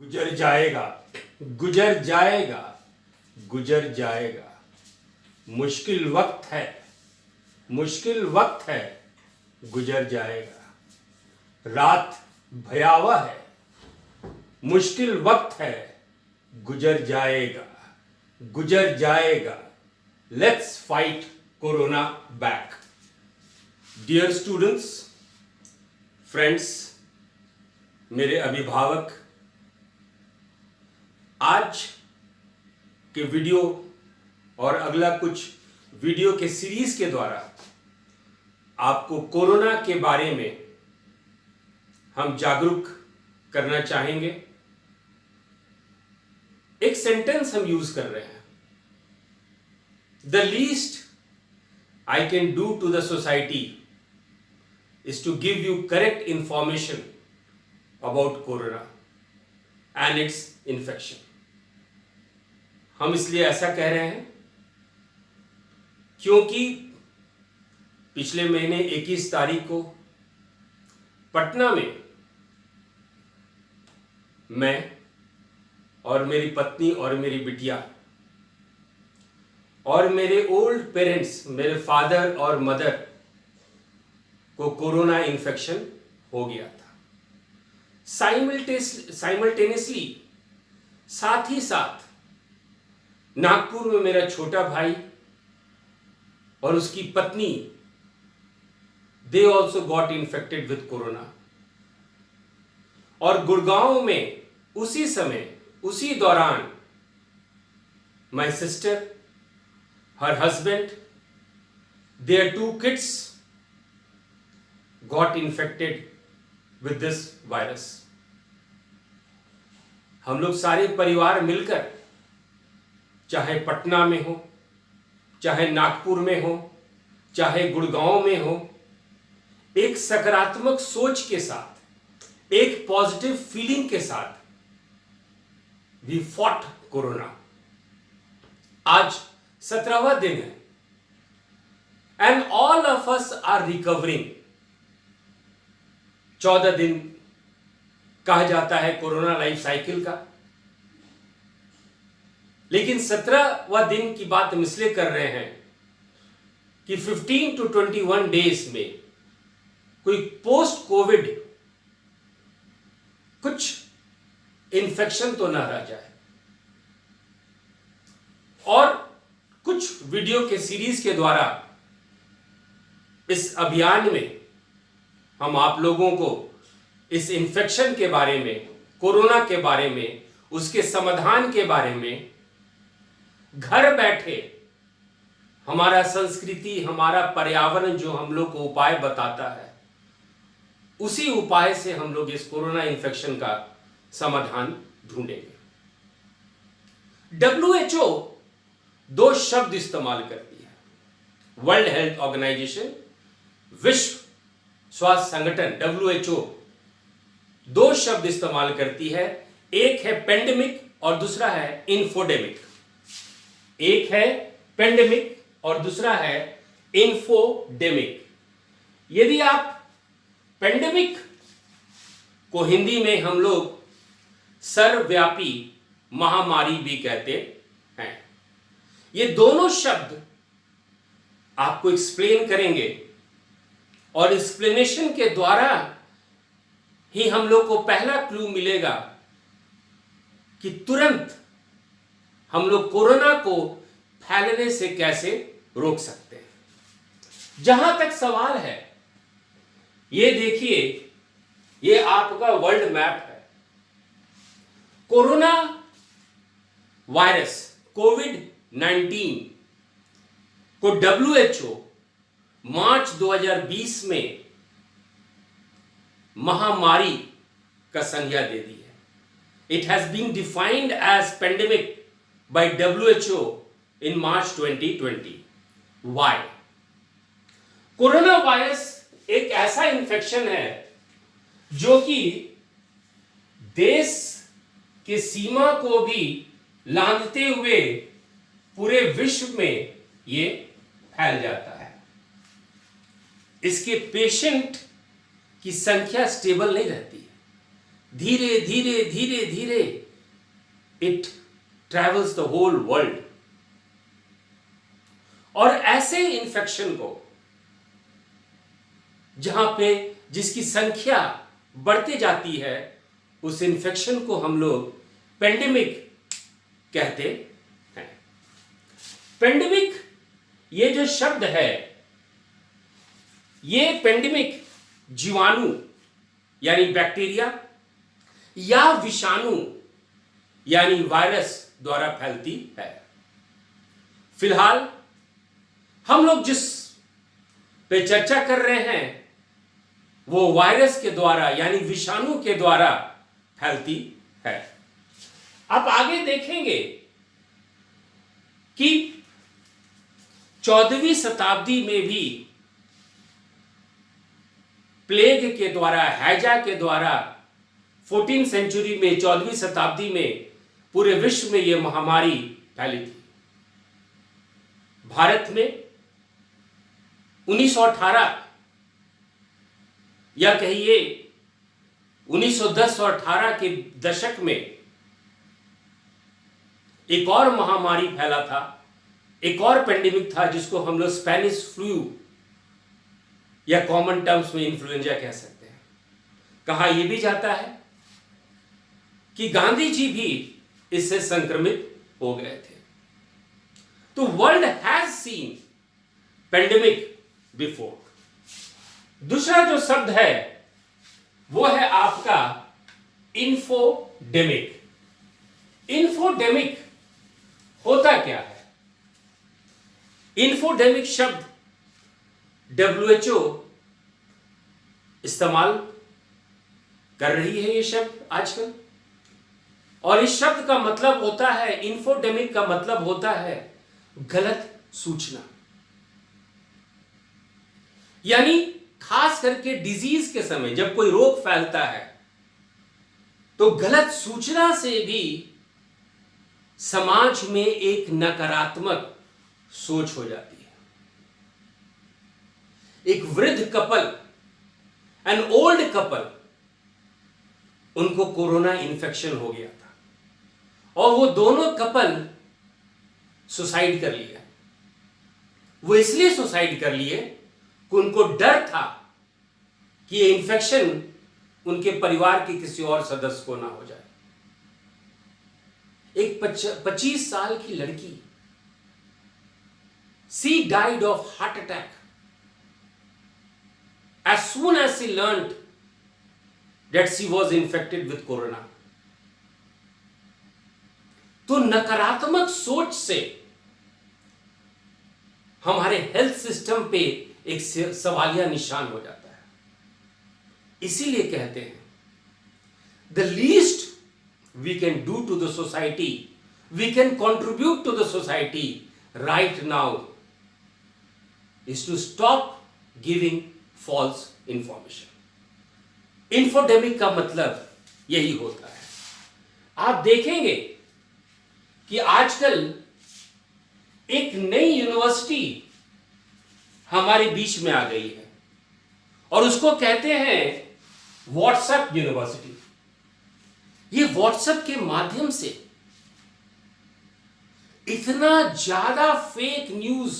गुजर जाएगा, गुजर जाएगा, गुजर जाएगा। मुश्किल वक्त है, मुश्किल वक्त है, गुजर जाएगा। रात भयावह है, मुश्किल वक्त है, गुजर जाएगा, गुजर जाएगा। Let's fight corona back. Dear students, friends, मेरे अभिभावक, आज के वीडियो और अगला कुछ वीडियो के सीरीज के द्वारा आपको कोरोना के बारे में हम जागरूक करना चाहेंगे। एक सेंटेंस हम यूज कर रहे हैं, the least I can do to the society is to give you correct information about corona and its infection. हम इसलिए ऐसा कह रहे हैं क्योंकि पिछले महीने 21 तारीख को पटना में मैं और मेरी पत्नी और मेरी बिटिया और मेरे ओल्ड पेरेंट्स, मेरे फादर और मदर को कोरोना इन्फेक्शन हो गया था। साइमल्टेनियसली साथ ही साथ नागपुर में मेरा छोटा भाई और उसकी पत्नी, they also got infected with corona. और गुड़गांव में उसी समय, उसी दौरान my sister, her husband, there 2 kids got infected with this virus। हम लोग सारे परिवार मिलकर, चाहे पटना में हो, चाहे नागपुर में हो, चाहे गुड़गांव में हो, एक सकारात्मक सोच के साथ, एक पॉजिटिव फीलिंग के साथ वी फॉट कोरोना। आज 17वां दिन है and all of us are recovering. 14 दिन कहा जाता है कोरोना लाइफ साइकिल का, लेकिन 17वां दिन की बात हम इसलिए कर रहे हैं कि 15 to 21 डेज में कोई पोस्ट कोविड कुछ इन्फेक्शन तो ना रह जाए। और कुछ वीडियो के सीरीज के द्वारा इस अभियान में हम आप लोगों को इस इन्फेक्शन के बारे में, कोरोना के बारे में, उसके समाधान के बारे में घर बैठे हमारा संस्कृति, हमारा पर्यावरण जो हम लोग को उपाय बताता है, उसी उपाय से हम लोग इस कोरोना इन्फेक्शन का समाधान ढूंढेंगे। WHO 2 शब्द इस्तेमाल करती है। वर्ल्ड हेल्थ ऑर्गेनाइजेशन, विश्व स्वास्थ्य संगठन WHO 2 शब्द इस्तेमाल करती है। एक है पेंडेमिक और दूसरा है इन्फोडेमिक। एक है पेंडेमिक और दूसरा है इन्फोडेमिक। यदि आप पेंडेमिक को हिंदी में हम लोग सर्वव्यापी महामारी भी कहते हैं। ये दोनों शब्द आपको एक्सप्लेन करेंगे और एक्सप्लेनेशन के द्वारा ही हम लोग को पहला क्लू मिलेगा कि तुरंत हम लोग कोरोना को फैलने से कैसे रोक सकते हैं। जहां तक सवाल है, ये देखिए, ये आपका वर्ल्ड मैप है। कोरोना वायरस कोविड-19 को WHO मार्च 2020 में महामारी का संज्ञा दे दी है। It has been defined as pandemic by WHO in March 2020। Why? Corona virus एक ऐसा इन्फेक्शन है जो कि देश के सीमा को भी लांघते हुए पूरे विश्व में ये फैल जाता है। इसके पेशेंट की संख्या स्टेबल नहीं रहती है। धीरे धीरे धीरे धीरे it travels the whole world. और ऐसे इन्फेक्शन को जहां पे जिसकी संख्या बढ़ती जाती है, उस इन्फेक्शन को हम लोग पेंडेमिक कहते हैं। पेंडेमिक ये जो शब्द है, ये पेंडेमिक जीवाणु यानी बैक्टीरिया या विषाणु यानी वायरस द्वारा फैलती है। फिलहाल हम लोग जिस पे चर्चा कर रहे हैं वो वायरस के द्वारा यानी विषाणु के द्वारा फैलती है। आप आगे देखेंगे कि 14वीं शताब्दी में भी प्लेग के द्वारा, हैजा के द्वारा 14वीं सेंचुरी में, 14वीं शताब्दी में पूरे विश्व में यह महामारी फैली थी। भारत में 1918 या कहिए 1910 और 18 के दशक में एक और महामारी फैला था, एक और पेंडेमिक था जिसको हम लोग स्पेनिश फ्लू या कॉमन टर्म्स में इन्फ्लुएंजा कह सकते हैं। कहा यह भी जाता है कि गांधी जी भी इससे संक्रमित हो गए थे। तो world has seen pandemic before. दूसरा जो शब्द है वो है आपका इन्फोडेमिक। इन्फोडेमिक होता क्या है? इन्फोडेमिक शब्द WHO इस्तेमाल कर रही है, ये शब्द आजकल। और इस शब्द का मतलब होता है, इन्फोडेमिक का मतलब होता है गलत सूचना। यानी खास करके डिजीज के समय जब कोई रोग फैलता है तो गलत सूचना से भी समाज में एक नकारात्मक सोच हो जाती है। एक वृद्ध कपल, एन ओल्ड कपल, उनको कोरोना इन्फेक्शन हो गया था और वो दोनों कपल सुसाइड कर लिया। वो इसलिए सुसाइड कर लिए कि उनको डर था कि ये इन्फेक्शन उनके परिवार के किसी और सदस्य को ना हो जाए। एक 25 साल की लड़की, she died of heart attack as soon as she learned that she was infected with corona। तो नकारात्मक सोच से हमारे हेल्थ सिस्टम पे एक सवालिया निशान हो जाता है। इसीलिए कहते हैं the least we can do to the society, we can contribute to the society right now is to stop giving false information. Infodemic का मतलब यही होता है। आप देखेंगे कि आजकल एक नई यूनिवर्सिटी हमारे बीच में आ गई है और उसको कहते हैं व्हाट्सएप यूनिवर्सिटी। ये व्हाट्सएप के माध्यम से इतना ज्यादा फेक न्यूज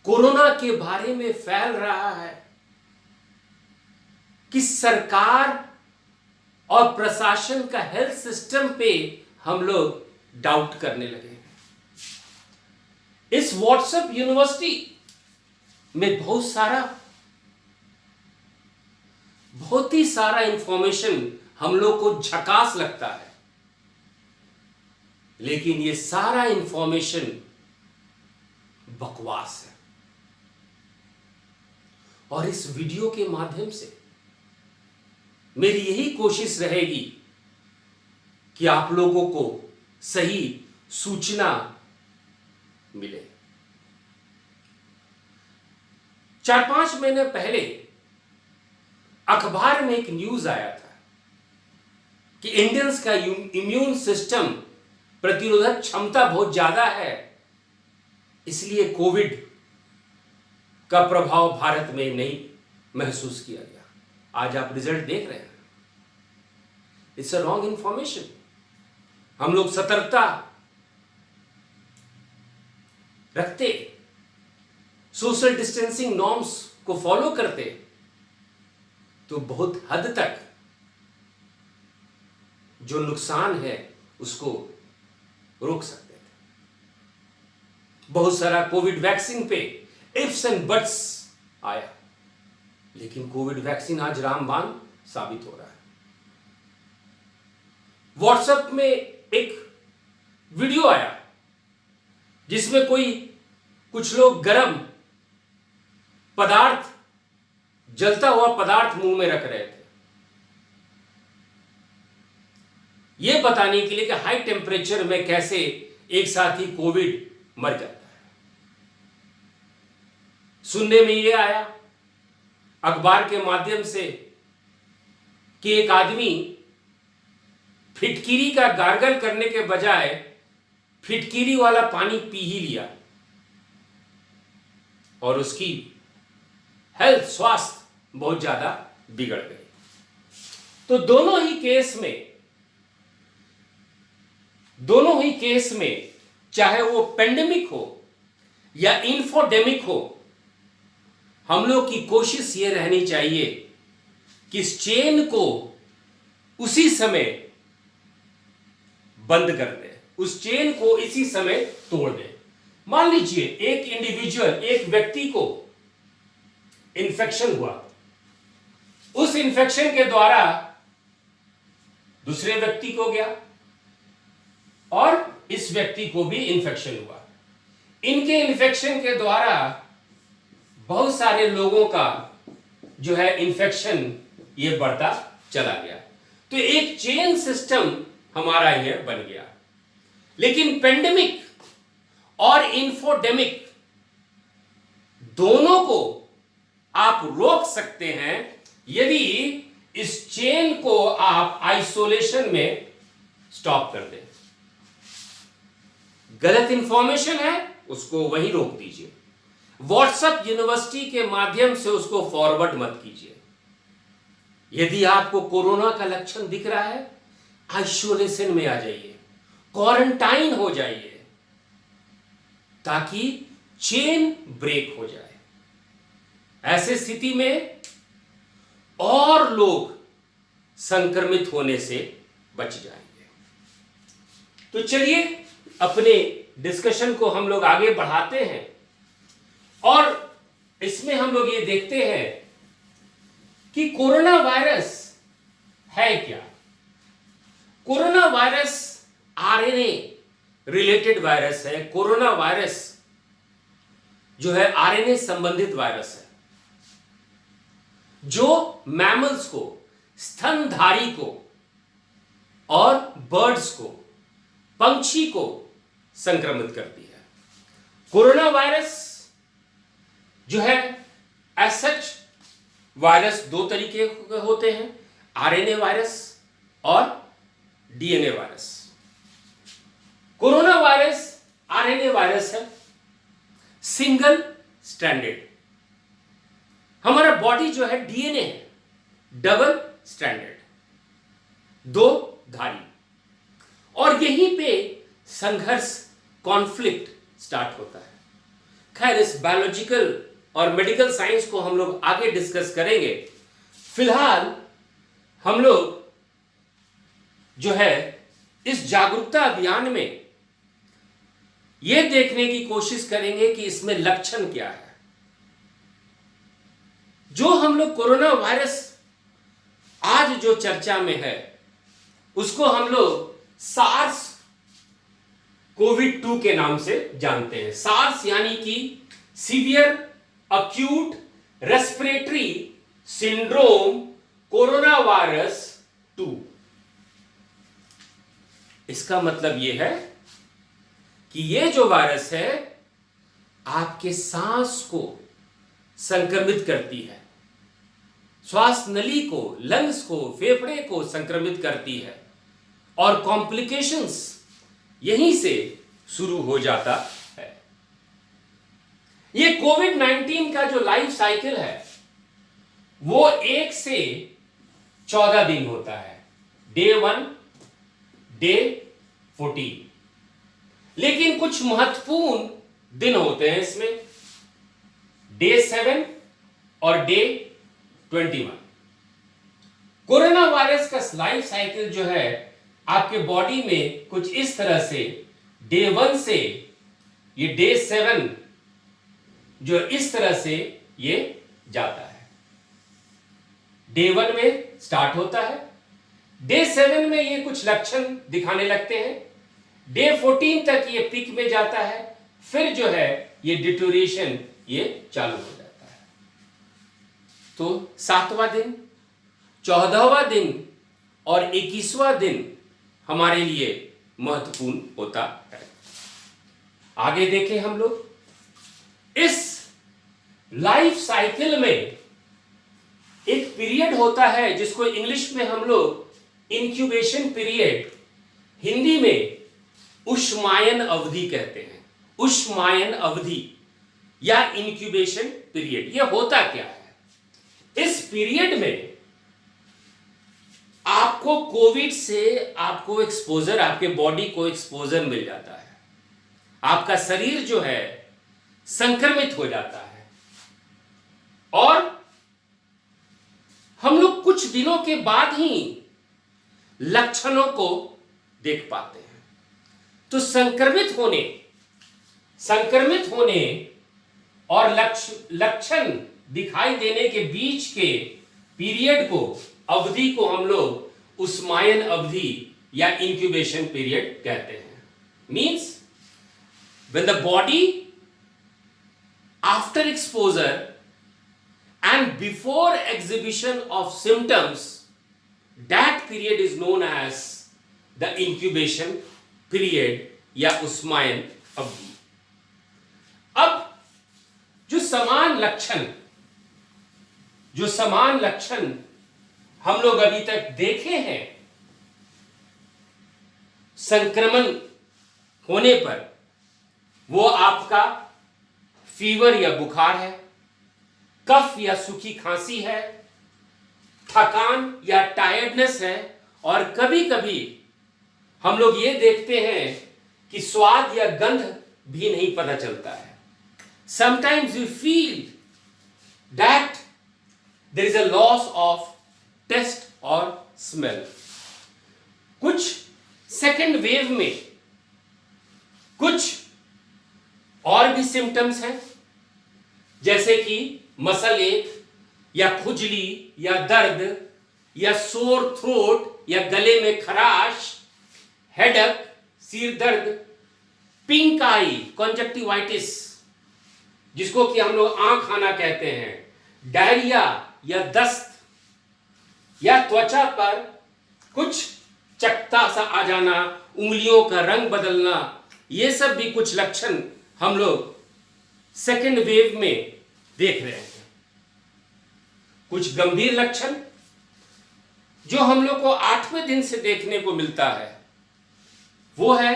कोरोना के बारे में फैल रहा है कि सरकार और प्रशासन का हेल्थ सिस्टम पे हम लोग डाउट करने लगे हैं। इस व्हाट्सएप यूनिवर्सिटी में बहुत ही सारा इंफॉर्मेशन हम लोग को झकास लगता है, लेकिन ये सारा इंफॉर्मेशन बकवास है। और इस वीडियो के माध्यम से मेरी यही कोशिश रहेगी कि आप लोगों को सही सूचना मिले। 4-5 महीने पहले अखबार में एक न्यूज आया था कि इंडियंस का इम्यून सिस्टम प्रतिरोधक क्षमता बहुत ज्यादा है, इसलिए कोविड का प्रभाव भारत में नहीं महसूस किया गया। आज आप रिजल्ट देख रहे हैं। It's a wrong information. हम लोग सतर्कता रखते, सोशल डिस्टेंसिंग नॉर्म्स को फॉलो करते, तो बहुत हद तक जो नुकसान है उसको रोक सकते थे। बहुत सारा कोविड वैक्सीन पे इफ्स एंड बट्स आया, लेकिन कोविड वैक्सीन आज रामबाण साबित हो रहा है। व्हाट्सएप में एक वीडियो आया जिसमें कुछ लोग गरम पदार्थ, जलता हुआ पदार्थ मुंह में रख रहे थे, यह बताने के लिए कि हाई टेम्परेचर में कैसे एक साथ ही कोविड मर जाता है। सुनने में यह आया अखबार के माध्यम से कि एक आदमी फिटकीरी का गार्गल करने के बजाय फिटकीरी वाला पानी पी ही लिया और उसकी हेल्थ, स्वास्थ्य बहुत ज्यादा बिगड़ गई। तो दोनों ही केस में चाहे वो पेंडेमिक हो या इन्फोडेमिक हो, हम लोग की कोशिश ये रहनी चाहिए कि इस चेन को उसी समय बंद कर दे, उस चेन को इसी समय तोड़ दे। मान लीजिए एक इंडिविजुअल, एक व्यक्ति को इन्फेक्शन हुआ, उस इन्फेक्शन के द्वारा दूसरे व्यक्ति को गया और इस व्यक्ति को भी इन्फेक्शन हुआ। इनके इन्फेक्शन के द्वारा बहुत सारे लोगों का जो है इन्फेक्शन ये बढ़ता चला गया, तो एक चेन सिस्टम हमारा यह बन गया। लेकिन पेंडेमिक और इन्फोडेमिक दोनों को आप रोक सकते हैं यदि इस चेन को आप आइसोलेशन में स्टॉप कर दें। गलत इंफॉर्मेशन है उसको वहीं रोक दीजिए। व्हाट्सएप यूनिवर्सिटी के माध्यम से उसको फॉरवर्ड मत कीजिए। यदि आपको कोरोना का लक्षण दिख रहा है, आइसोलेशन में आ जाइए, क्वारंटाइन हो जाइए, ताकि चेन ब्रेक हो जाए। ऐसे स्थिति में और लोग संक्रमित होने से बच जाएंगे। तो चलिए अपने डिस्कशन को हम लोग आगे बढ़ाते हैं और इसमें हम लोग ये देखते हैं कि कोरोना वायरस है क्या। Corona virus RNA related virus है। कोरोना वायरस जो है आरएनए संबंधित वायरस है, जो मैमल्स को, स्तनधारी को और बर्ड्स को, पंछी को संक्रमित करती है। कोरोना वायरस जो है एज सच वायरस दो तरीके के होते हैं, आरएनए वायरस और DNA virus. Corona virus RNA virus है, सिंगल स्ट्रैंडेड। हमारा बॉडी जो है डीएनए है, डबल स्ट्रैंडेड, दो धारी। और यहीं पे संघर्ष, कॉन्फ्लिक्ट स्टार्ट होता है। खैर इस बायोलॉजिकल और मेडिकल साइंस को हम लोग आगे डिस्कस करेंगे। फिलहाल हम लोग जो है इस जागरूकता अभियान में यह देखने की कोशिश करेंगे कि इसमें लक्षण क्या है। जो हम लोग कोरोना वायरस आज जो चर्चा में है उसको हम लोग सार्स कोविड-2 के नाम से जानते हैं। सार्स यानी कि severe acute respiratory syndrome corona virus 2। इसका मतलब यह है कि यह जो वायरस है आपके सांस को संक्रमित करती है, श्वास नली को, लंग्स को, फेफड़े को संक्रमित करती है और कॉम्प्लिकेशंस यहीं से शुरू हो जाता है। यह कोविड-19 का जो लाइफ साइकिल है वो 1 से 14 दिन होता है। Day 1, day 14। लेकिन कुछ महत्वपूर्ण दिन होते हैं इसमें, डे 7 और डे 21। कोरोना वायरस का लाइफ साइकिल जो है आपके बॉडी में कुछ इस तरह से डे 1 से ये डे 7 जो इस तरह से ये जाता है। डे 1 में स्टार्ट होता है, डे 7 में ये कुछ लक्षण दिखाने लगते हैं, डे 14 तक ये पीक में जाता है, फिर जो है ये डिटोरेशन ये चालू हो जाता है। तो 7वां दिन, 14वां दिन और 21वां दिन हमारे लिए महत्वपूर्ण होता है। आगे देखें हम लोग, इस लाइफ साइकिल में एक पीरियड होता है जिसको इंग्लिश में हम लोग इंक्यूबेशन पीरियड, हिंदी में उष्मायन अवधि कहते हैं। उष्मायन अवधि या इंक्यूबेशन पीरियड, यह होता क्या है? इस पीरियड में आपको कोविड से आपको एक्सपोजर, आपके बॉडी को एक्सपोजर मिल जाता है, आपका शरीर जो है संक्रमित हो जाता है और हम लोग कुछ दिनों के बाद ही लक्षणों को देख पाते हैं। तो संक्रमित होने और लक्षण दिखाई देने के बीच के पीरियड को, अवधि को हम लोग उष्मायन अवधि या इंक्यूबेशन पीरियड कहते हैं। Means when the body after exposure and before exhibition of symptoms, that period is known as the incubation period या उष्मायन अवधि। अब जो समान लक्षण हम लोग अभी तक देखे हैं संक्रमण होने पर, वो आपका फीवर या बुखार है, कफ या सूखी खांसी है, थकान या टायर्डनेस है, और कभी कभी हम लोग ये देखते हैं कि स्वाद या गंध भी नहीं पता चलता है। Sometimes you feel that there is a loss of taste और स्मेल। कुछ सेकेंड वेव में कुछ और भी सिम्टम्स हैं, जैसे कि मसल एक या खुजली या दर्द या सोर थ्रोट या गले में खराश, हेडक, सिर दर्द, पिंक आई, कॉन्जक्टिवाइटिस जिसको कि हम लोग आंख आना कहते हैं, डायरिया या दस्त, या त्वचा पर कुछ चकत्ता सा आ जाना, उंगलियों का रंग बदलना, ये सब भी कुछ लक्षण हम लोग सेकेंड वेव में देख रहे हैं। कुछ गंभीर लक्षण जो हम लोग को 8वें दिन से देखने को मिलता है वो है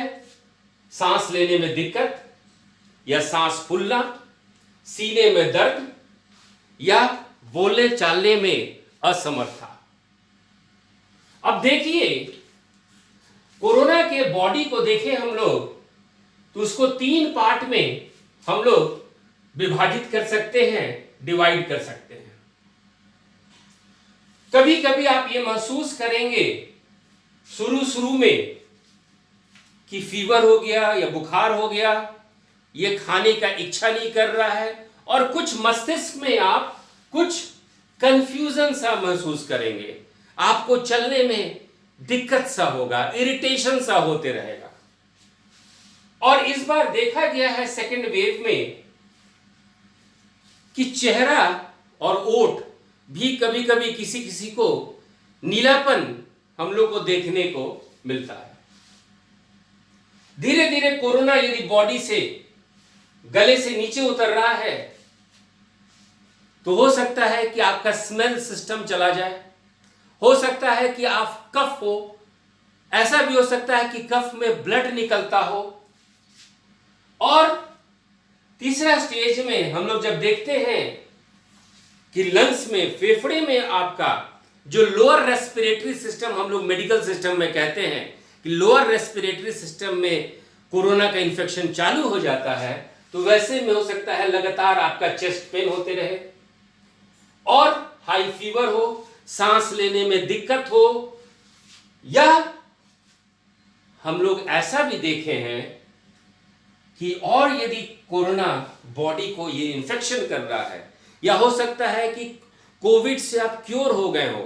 सांस लेने में दिक्कत या सांस फूलना, सीने में दर्द या बोलने चालने में असमर्थता। अब देखिए, कोरोना के बॉडी को देखें हम लोग तो उसको 3 पार्ट में हम लोग विभाजित कर सकते हैं, डिवाइड कर सकते हैं। कभी कभी आप ये महसूस करेंगे शुरू में कि फीवर हो गया या बुखार हो गया, ये खाने का इच्छा नहीं कर रहा है, और कुछ मस्तिष्क में आप कुछ कंफ्यूजन सा महसूस करेंगे, आपको चलने में दिक्कत सा होगा, इरिटेशन सा होते रहेगा। और इस बार देखा गया है सेकेंड वेव में कि चेहरा और ओठ भी कभी कभी किसी किसी को नीलापन हम लोग को देखने को मिलता है। धीरे धीरे कोरोना यदि बॉडी से, गले से नीचे उतर रहा है तो हो सकता है कि आपका स्मेल सिस्टम चला जाए, हो सकता है कि आप कफ हो, ऐसा भी हो सकता है कि कफ में ब्लड निकलता हो, और तीसरा स्टेज में हम लोग जब देखते हैं कि लंग्स में, फेफड़े में आपका जो लोअर रेस्पिरेटरी सिस्टम हम लोग मेडिकल सिस्टम में कहते हैं कि लोअर रेस्पिरेटरी सिस्टम में कोरोना का इन्फेक्शन चालू हो जाता है, तो वैसे में हो सकता है लगातार आपका चेस्ट पेन होते रहे और हाई फीवर हो, सांस लेने में दिक्कत हो, या हम लोग ऐसा भी देखे हैं कि और यदि कोरोना बॉडी को ये इन्फेक्शन कर रहा है, या हो सकता है कि कोविड से आप क्योर हो गए हो,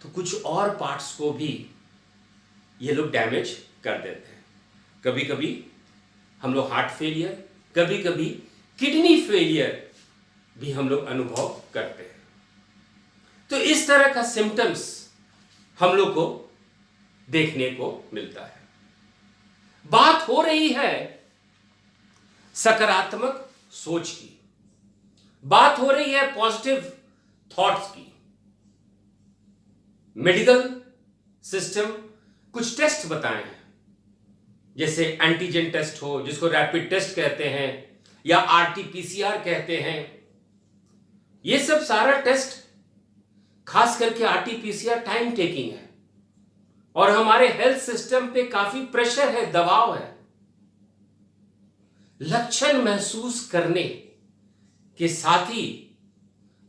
तो कुछ और पार्ट्स को भी ये लोग डैमेज कर देते हैं। कभी कभी हम लोग हार्ट फेलियर, कभी कभी किडनी फेलियर भी हम लोग अनुभव करते हैं। तो इस तरह का सिम्टम्स हम लोग को देखने को मिलता है। बात हो रही है सकारात्मक सोच की, बात हो रही है पॉजिटिव थॉट्स की। मेडिकल सिस्टम कुछ टेस्ट बताए हैं, जैसे एंटीजन टेस्ट हो, जिसको रैपिड टेस्ट कहते हैं, या आरटीपीसीआर कहते हैं। ये सब सारा टेस्ट, खास करके आरटीपीसीआर, टाइम टेकिंग है और हमारे हेल्थ सिस्टम पे काफी प्रेशर है, दबाव है। लक्षण महसूस करने के साथ ही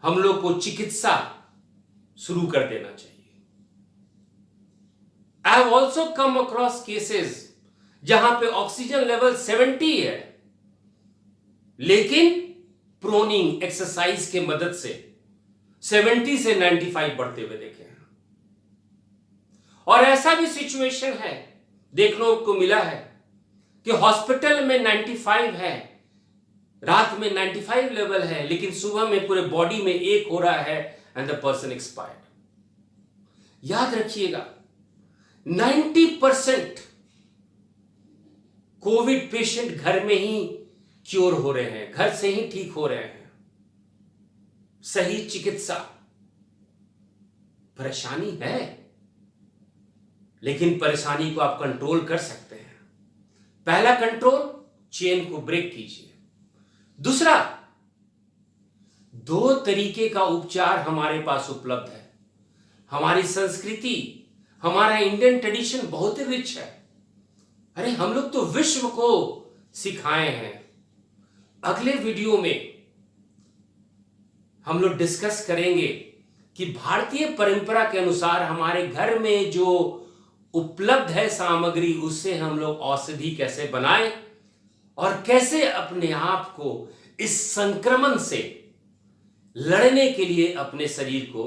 हम लोग को चिकित्सा शुरू कर देना चाहिए। I have also come across cases जहां पे ऑक्सीजन लेवल 70 है, लेकिन प्रोनिंग एक्सरसाइज के मदद से 70 से 95 बढ़ते हुए देखे हैं। और ऐसा भी सिचुएशन है, देखने को मिला है कि हॉस्पिटल में 95 है, रात में 95 लेवल है, लेकिन सुबह में पूरे बॉडी में 1 हो रहा है एंड द पर्सन एक्सपायर्ड। याद रखिएगा, 90% कोविड पेशेंट घर में ही क्योर हो रहे हैं, घर से ही ठीक हो रहे हैं। सही चिकित्सा, परेशानी है, लेकिन परेशानी को आप कंट्रोल कर सकते हैं। पहला कंट्रोल, चेन को ब्रेक कीजिए। दूसरा, 2 तरीके का उपचार हमारे पास उपलब्ध है। हमारी संस्कृति, हमारा इंडियन ट्रेडिशन बहुत ही रिच है। अरे हम लोग तो विश्व को सिखाए हैं। अगले वीडियो में हम लोग डिस्कस करेंगे कि भारतीय परंपरा के अनुसार हमारे घर में जो उपलब्ध है सामग्री, उससे हम लोग औषधि कैसे बनाएं और कैसे अपने आप को इस संक्रमण से लड़ने के लिए अपने शरीर को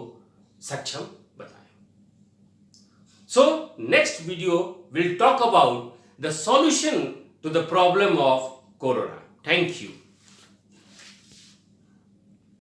सक्षम बनाएं। So next video will talk about the solution to the problem of corona. Thank you.